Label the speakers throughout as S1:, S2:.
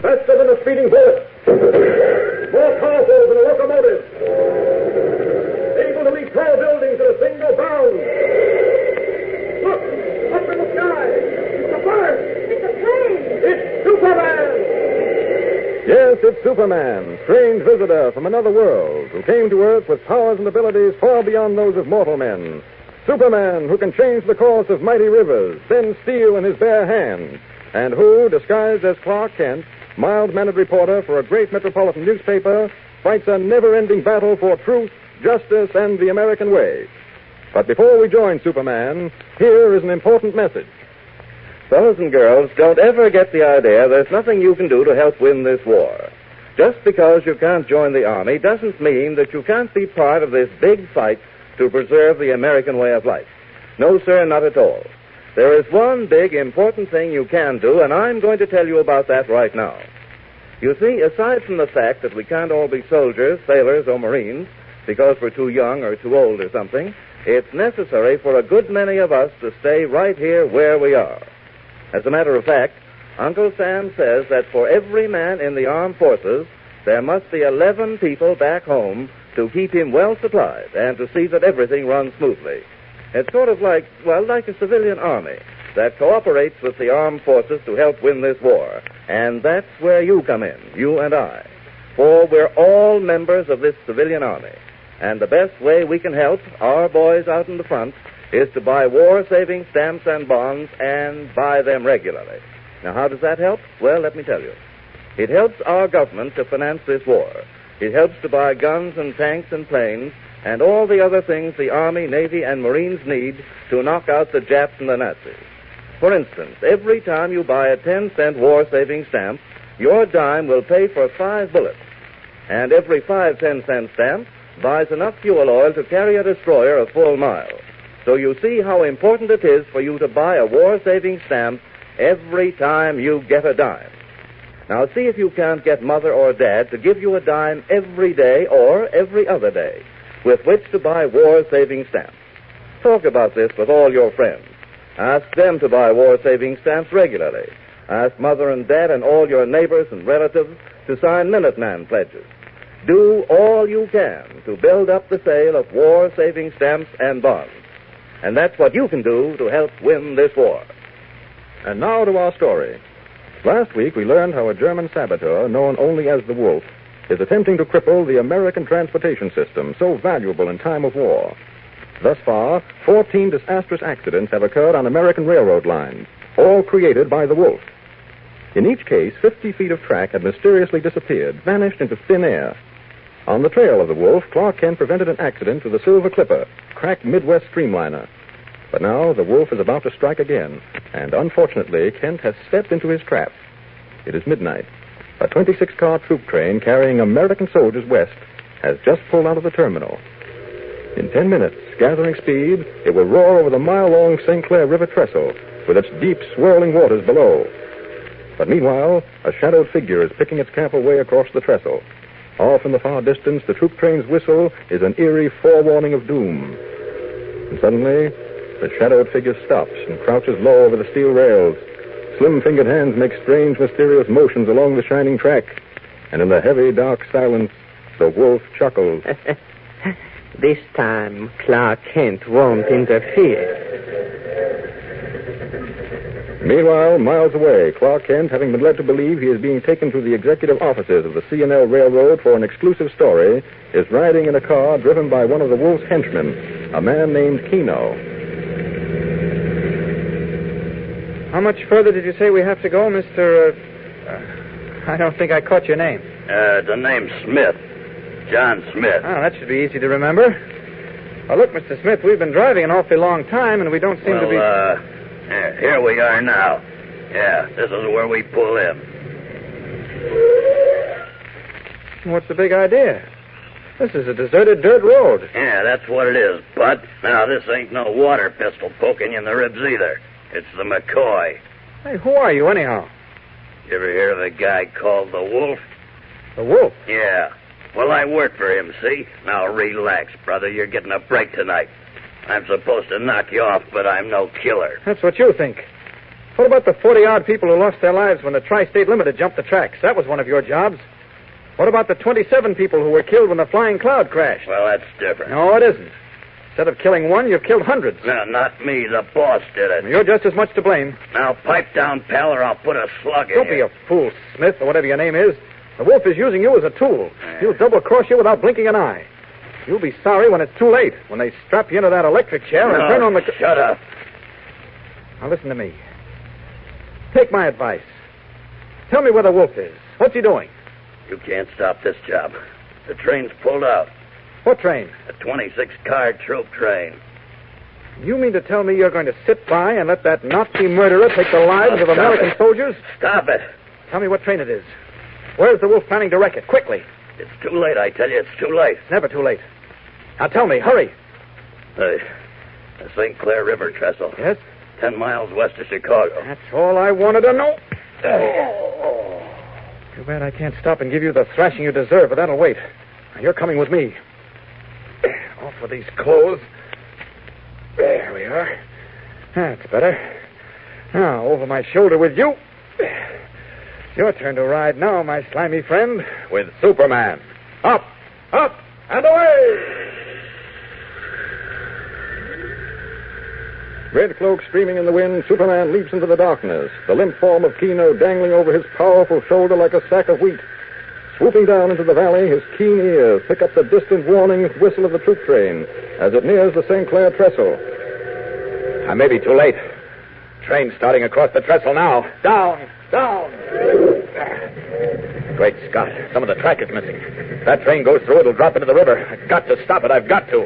S1: Faster than a speeding bullet. More powerful than a locomotive. Able to leap tall buildings in a single bound. Look! Up in the sky! It's a bird!
S2: It's a plane!
S1: It's Superman!
S3: Yes, it's Superman, strange visitor from another world, who came to Earth with powers and abilities far beyond those of mortal men. Superman, who can change the course of mighty rivers, bend steel in his bare hands, and who, disguised as Clark Kent, mild-mannered reporter for a great metropolitan newspaper, fights a never-ending battle for truth, justice, and the American way. But before we join Superman, here is an important message.
S4: Fellows and girls, don't ever get the idea there's nothing you can do to help win this war. Just because you can't join the Army doesn't mean that you can't be part of this big fight to preserve the American way of life. No, sir, not at all. There is one big, important thing you can do, and I'm going to tell you about that right now. You see, aside from the fact that we can't all be soldiers, sailors, or Marines, because we're too young or too old or something, it's necessary for a good many of us to stay right here where we are. As a matter of fact, Uncle Sam says that for every man in the armed forces, there must be 11 people back home to keep him well supplied and to see that everything runs smoothly. It's sort of like a civilian army that cooperates with the armed forces to help win this war. And that's where you come in, you and I. For we're all members of this civilian army. And the best way we can help our boys out in the front is to buy war-saving stamps and bonds and buy them regularly. Now, how does that help? Well, let me tell you. It helps our government to finance this war. It helps to buy guns and tanks and planes and all the other things the Army, Navy, and Marines need to knock out the Japs and the Nazis. For instance, every time you buy a 10-cent war-saving stamp, your dime will pay for 5 bullets. And every 5 10-cent stamps buys enough fuel oil to carry a destroyer a full mile. So you see how important it is for you to buy a war-saving stamp every time you get a dime. Now, see if you can't get Mother or Dad to give you a dime every day or every other day with which to buy war-saving stamps. Talk about this with all your friends. Ask them to buy war-saving stamps regularly. Ask Mother and Dad and all your neighbors and relatives to sign Minuteman pledges. Do all you can to build up the sale of war-saving stamps and bonds. And that's what you can do to help win this war.
S3: And now to our story. Last week, we learned how a German saboteur, known only as the Wolf, is attempting to cripple the American transportation system, so valuable in time of war. Thus far, 14 disastrous accidents have occurred on American railroad lines, all created by the Wolf. In each case, 50 feet of track had mysteriously disappeared, vanished into thin air. On the trail of the Wolf, Clark Kent prevented an accident with a Silver Clipper, cracked Midwest streamliner. But now the Wolf is about to strike again, and unfortunately, Kent has stepped into his trap. It is midnight. A 26-car troop train carrying American soldiers west has just pulled out of the terminal. In 10 minutes, gathering speed, it will roar over the mile-long St. Clair River trestle with its deep, swirling waters below. But meanwhile, a shadowed figure is picking its careful way across the trestle. Off in the far distance, the troop train's whistle is an eerie forewarning of doom. And suddenly, the shadowed figure stops and crouches low over the steel rails. Slim-fingered hands make strange, mysterious motions along the shining track. And in the heavy, dark silence, the Wolf chuckles.
S5: This time, Clark Kent won't interfere.
S3: Meanwhile, miles away, Clark Kent, having been led to believe he is being taken to the executive offices of the C&L Railroad for an exclusive story, is riding in a car driven by one of the Wolf's henchmen, a man named Keno.
S6: How much further did you say we have to go, Mr. I don't think I caught your name.
S7: The name's Smith. John Smith.
S6: Oh, that should be easy to remember. Well, look, Mr. Smith, we've been driving an awfully long time, and we don't seem to be...
S7: Here we are now. Yeah, this is where we pull in.
S6: What's the big idea? This is a deserted dirt road.
S7: Yeah, that's what it is, Bud. Now, this ain't no water pistol poking you in the ribs either. It's the McCoy.
S6: Hey, who are you, anyhow?
S7: You ever hear of a guy called the Wolf?
S6: The Wolf?
S7: Yeah. Well, I work for him, see? Now, relax, brother. You're getting a break tonight. I'm supposed to knock you off, but I'm no killer.
S6: That's what you think. What about the 40-odd people who lost their lives when the Tri-State Limited jumped the tracks? That was one of your jobs. What about the 27 people who were killed when the Flying Cloud crashed?
S7: Well, that's different.
S6: No, it isn't. Instead of killing one, you've killed hundreds.
S7: No, not me. The boss did it.
S6: You're just as much to blame.
S7: Now, pipe down, pal, or I'll put a slug in
S6: Don't be a fool, Smith, or whatever your name is. The wolf is using you as a tool. He'll double-cross you without blinking an eye. You'll be sorry when it's too late, when they strap you into that electric chair and turn on the...
S7: Shut up.
S6: Now, listen to me. Take my advice. Tell me where the wolf is. What's he doing?
S7: You can't stop this job. The train's pulled out.
S6: What train?
S7: A 26-car troop train.
S6: You mean to tell me you're going to sit by and let that Nazi murderer take the lives of American soldiers?
S7: Stop it.
S6: Tell me what train it is. Where's the wolf planning to wreck it? Quickly.
S7: It's too late, I tell you. It's too late.
S6: It's never too late. Now tell me. Hurry.
S7: The St. Clair River trestle.
S6: Yes?
S7: 10 miles west of Chicago.
S6: That's all I wanted to know. Too bad I can't stop and give you the thrashing you deserve, but that'll wait. Now, you're coming with me. Off with these clothes. There we are. That's better. Now, over my shoulder with you. It's your turn to ride now, my slimy friend.
S3: With Superman.
S6: Up, up, and away!
S3: Red cloak streaming in the wind, Superman leaps into the darkness, the limp form of Keno dangling over his powerful shoulder like a sack of wheat. Swooping down into the valley, his keen ears pick up the distant warning whistle of the troop train as it nears the St. Clair trestle.
S6: I may be too late. Train starting across the trestle now. Down, down. Great Scott, some of the track is missing. If that train goes through, it'll drop into the river. I've got to stop it, I've got to.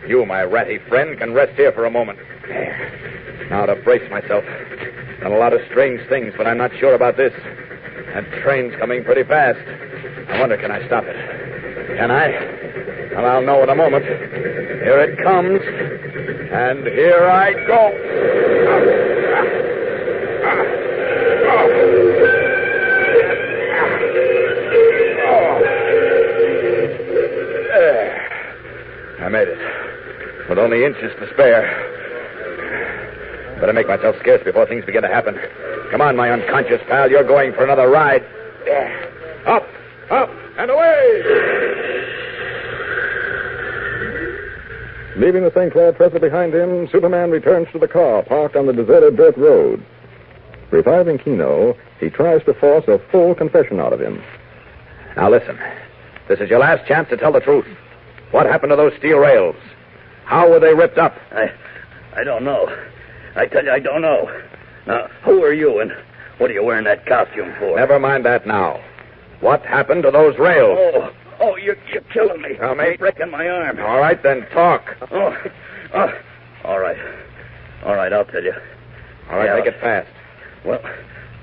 S6: You, my ratty friend, can rest here for a moment. There. Now to brace myself. Done a lot of strange things, but I'm not sure about this. That train's coming pretty fast. I wonder, can I stop it? Can I? Well, I'll know in a moment. Here it comes. And here I go. There. I made it. With only inches to spare. Better make myself scarce before things begin to happen. Come on, my unconscious pal. You're going for another ride. Up, up, and away!
S3: Leaving the St. Clair trestle behind him, Superman returns to the car parked on the deserted dirt road. Reviving Keno, he tries to force a full confession out of him.
S6: Now listen. This is your last chance to tell the truth. What happened to those steel rails? How were they ripped up?
S7: I don't know. I tell you, I don't know. Now, who are you and what are you wearing that costume for?
S6: Never mind that now. What happened to those rails?
S7: Oh, you're killing me.
S6: Now, mate.
S7: You're breaking my arm.
S6: All right, then talk.
S7: All right. All right, I'll tell you.
S6: All right, make it fast.
S7: Well,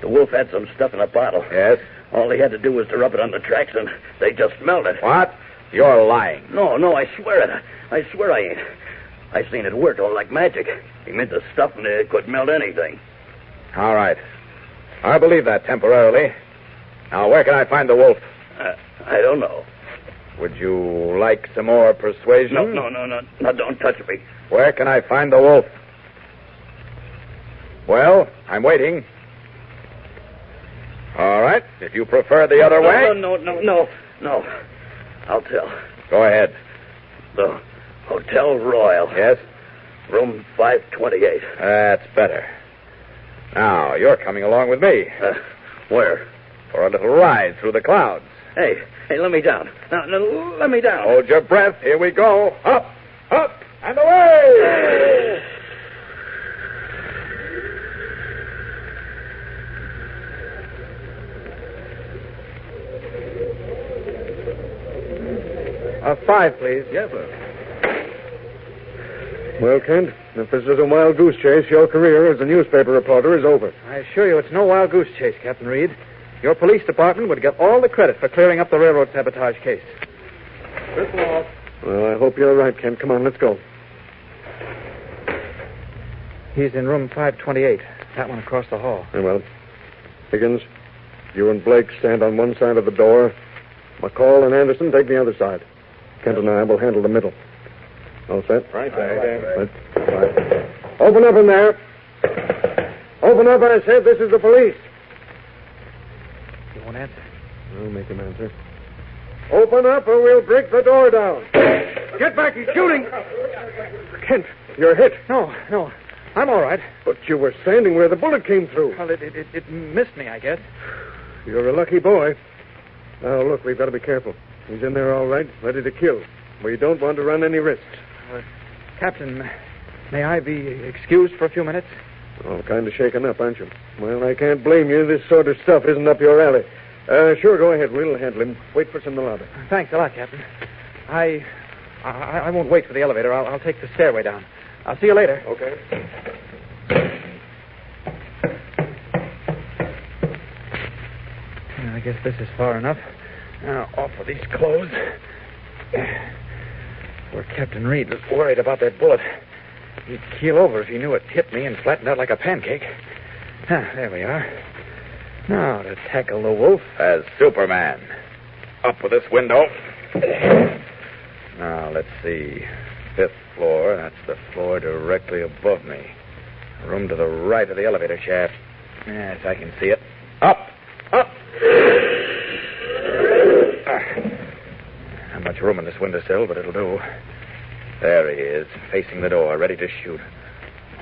S7: the wolf had some stuff in a bottle.
S6: Yes?
S7: All he had to do was to rub it on the tracks, and they just melted.
S6: What? You're lying.
S7: No, I swear it. I swear I ain't. I seen it work all like magic. He made the stuff and it could melt anything.
S6: All right. I believe that temporarily. Now, where can I find the wolf?
S7: I don't know.
S6: Would you like some more persuasion?
S7: No, don't touch me.
S6: Where can I find the wolf? Well, I'm waiting. All right, if you prefer the other way.
S7: No. I'll tell.
S6: Go ahead.
S7: The Hotel Royal.
S6: Yes?
S7: Room 528.
S6: That's better. Now, you're coming along with me.
S7: Where?
S6: For a little ride through the clouds.
S7: Hey, let me down. Now, let me down.
S6: Hold your breath. Here we go. Up, up, and away! A 5, please.
S1: Yes, sir. Well, Kent, if this is a wild goose chase, your career as a newspaper reporter is over.
S6: I assure you it's no wild goose chase, Captain Reed. Your police department would get all the credit for clearing up the railroad sabotage case.
S1: Well, I hope you're right, Kent. Come on, let's go.
S6: He's in room 528. That one across the hall.
S1: Very well. Higgins, you and Blake stand on one side of the door. McCall and Anderson take the other side. Kent and I will handle the middle. All set?
S3: Right there.
S1: Right. Open up in there. Open up, I said. This is the police.
S6: You won't answer.
S3: I'll make him answer.
S1: Open up or we'll break the door down. Get back, he's shooting. Kent, you're hit.
S6: No. I'm all right.
S1: But you were standing where the bullet came through.
S6: Well, it missed me, I guess.
S1: You're a lucky boy. Now, look, we've got to be careful. He's in there all right, ready to kill. We don't want to run any risks.
S6: Captain, may I be excused for a few minutes?
S1: Oh, kind of shaken up, aren't you? Well, I can't blame you. This sort of stuff isn't up your alley. Sure, go ahead. We'll handle him. Wait for us in the lobby.
S6: Thanks a lot, Captain. I won't wait for the elevator. I'll take the stairway down. I'll see you later.
S1: Okay.
S6: I guess this is far enough. Now, off with these clothes. Poor Captain Reed was worried about that bullet. He'd keel over if he knew it hit me and flattened out like a pancake. There we are. Now to tackle the wolf
S4: As Superman.
S6: up with this window.
S4: Now, let's see. 5th floor. That's the floor directly above me.
S6: Room to the right of the elevator shaft. Yes, I can see it. Up! Not much room in this windowsill, but it'll do. There he is, facing the door, ready to shoot.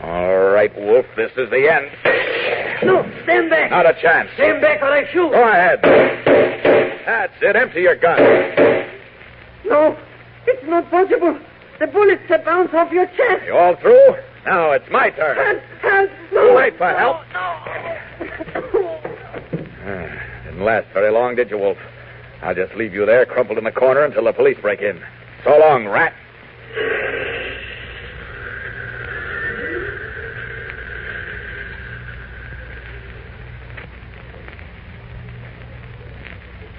S6: All right, Wolf, this is the end.
S5: No, stand back.
S6: Not a chance.
S5: Stand back or I shoot.
S6: Go ahead. That's it. Empty your gun.
S5: No, it's not possible. The bullets have bounced off your chest.
S6: You all through? Now it's my turn.
S5: Help, no.
S6: Wait for help.
S5: No.
S6: Didn't last very long, did you, Wolf? I'll just leave you there, crumpled in the corner, until the police break in. So long, rat.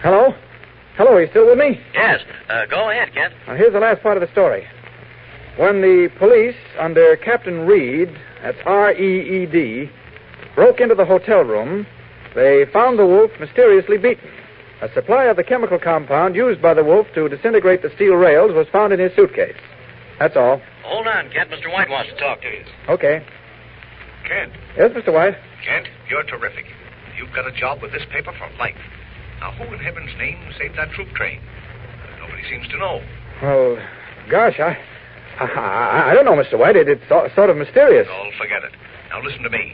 S6: Hello? Hello, are you still with me?
S7: Yes. Go ahead, Kent.
S6: Now, here's the last part of the story. When the police, under Captain Reed, that's R-E-E-D, broke into the hotel room, they found the wolf mysteriously beaten. A supply of the chemical compound used by the wolf to disintegrate the steel rails was found in his suitcase. That's all.
S7: Hold on, Kent. Mr. White wants to talk to you.
S6: Okay.
S2: Kent,
S6: Yes, Mr. White?
S2: Kent, you're terrific. You've got a job with this paper for life. Now, who in heaven's name saved that troop train? Nobody seems to know.
S6: Well, gosh, I don't know, Mr. White. It's sort of mysterious.
S2: Oh, forget it. Now, listen to me.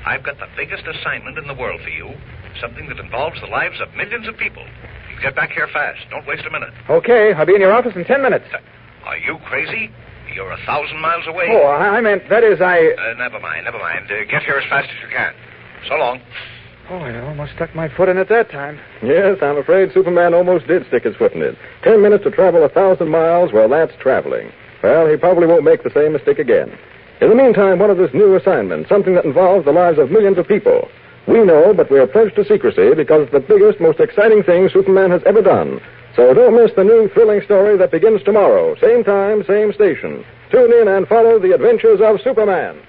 S2: I've got the biggest assignment in the world for you. Something that involves the lives of millions of people. You get back here fast. Don't waste a minute.
S6: Okay, I'll be in your office in 10 minutes.
S2: Are you crazy? You're 1,000 miles away.
S6: Oh, I meant, that is,
S2: Never mind. Get here as fast as you can. So long.
S6: Oh, I almost stuck my foot in it that time.
S3: Yes, I'm afraid Superman almost did stick his foot in it. 10 minutes to travel 1,000 miles, well, that's traveling. Well, he probably won't make the same mistake again. In the meantime, what is this new assignment? Something that involves the lives of millions of people. We know, but we're pledged to secrecy because it's the biggest, most exciting thing Superman has ever done. So don't miss the new thrilling story that begins tomorrow. Same time, same station. Tune in and follow the adventures of Superman.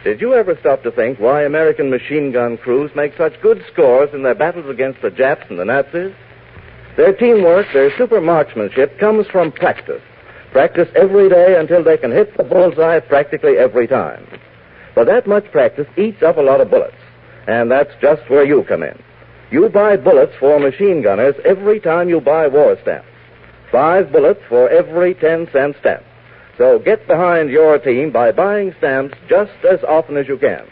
S4: Did you ever stop to think why American machine gun crews make such good scores in their battles against the Japs and the Nazis? Their teamwork, their super marksmanship comes from practice. Practice every day until they can hit the bullseye practically every time. But that much practice eats up a lot of bullets. And that's just where you come in. You buy bullets for machine gunners every time you buy war stamps. 5 bullets for every 10-cent stamp. So get behind your team by buying stamps just as often as you can.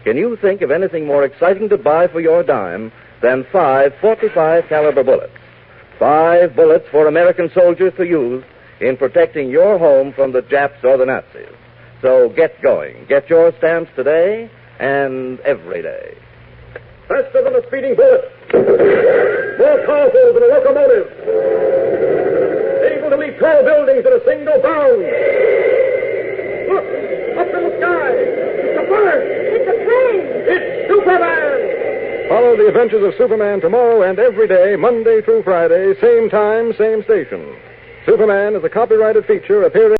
S4: Can you think of anything more exciting to buy for your dime than 5 .45 caliber bullets? 5 bullets for American soldiers to use in protecting your home from the Japs or the Nazis. So get going. Get your stamps today and every day.
S1: Faster than a speeding bullet. More powerful than a locomotive. Able to leap tall buildings in a single bound. Look, up in the sky. It's a bird.
S5: It's a plane.
S1: It's Superman.
S3: Follow the adventures of Superman tomorrow and every day, Monday through Friday, same time, same station. Superman is a copyrighted feature appearing